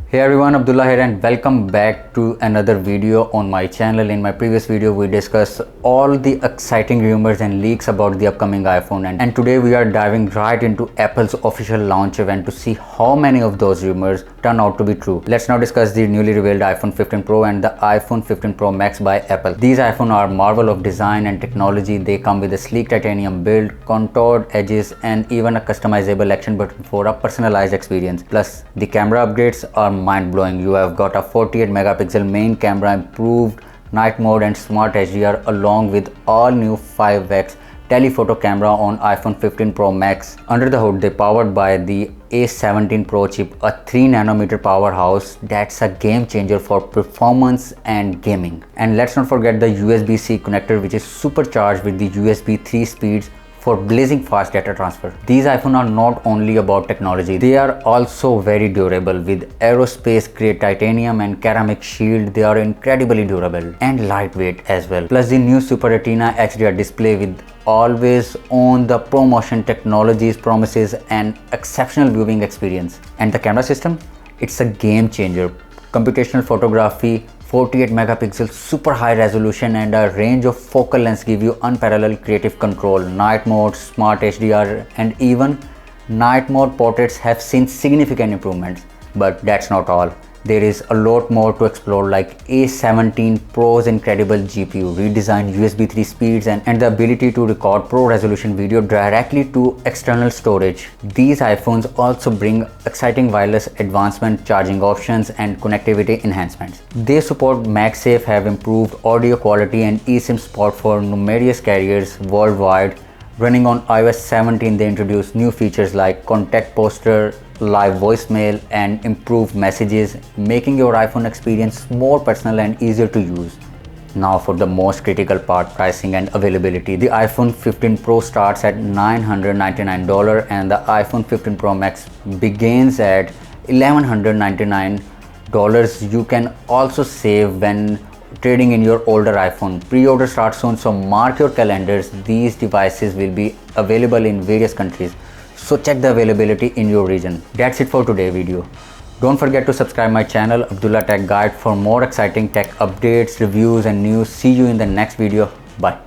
Hey everyone, Abdullah here and welcome back to another video on my channel. In my previous video, we discussed all the exciting rumors and leaks about the upcoming iPhone, and today we are diving right into Apple's official launch event to see how many of those rumors turn out to be true. Let's now discuss the newly revealed iPhone 15 Pro and the iPhone 15 Pro Max by Apple. These iPhones are a marvel of design and technology. They come with a sleek titanium build, contoured edges, and even a customizable action button for a personalized experience. Plus, the camera upgrades are mind-blowing. You have got a 48 megapixel main camera, improved night mode and smart HDR, along with all new 5x telephoto camera on iPhone 15 Pro Max. Under the hood, they're powered by the A17 Pro chip, a 3nm powerhouse that's a game changer for performance and gaming. And let's not forget the USB-C connector, which is supercharged with the USB 3 speeds for blazing fast data transfer. These iPhones are not only about technology, they are also very durable. With aerospace grade titanium and ceramic shield, they are incredibly durable and lightweight as well. Plus the new Super Retina XDR display with always on the ProMotion technologies promises an exceptional viewing experience. And the camera system, it's a game changer. Computational photography, 48 megapixel super high resolution and a range of focal lengths give you unparalleled creative control. Night mode, smart HDR and even night mode portraits have seen significant improvements. But that's not all. There is a lot more to explore, like A17 Pro's incredible GPU, redesigned USB 3 speeds and the ability to record pro resolution video directly to external storage. These iPhones also bring exciting wireless advancement, charging options and connectivity enhancements. They support MagSafe, have improved audio quality and eSIM support for numerous carriers worldwide. Running on iOS 17, they introduced new features like contact poster, live voicemail and improved messages, making your iPhone experience more personal and easier to use. Now for the most critical part, pricing and availability. The iPhone 15 Pro starts at $999 and the iPhone 15 Pro Max begins at $1,199. You can also save when trading in your older iPhone. Pre-order starts soon, so mark your calendars. These devices will be available in various countries, so check the availability in your region. That's it for today's video. Don't forget to subscribe my channel Abdullah Tech Guide for more exciting tech updates, reviews and news. See you in the next video. Bye.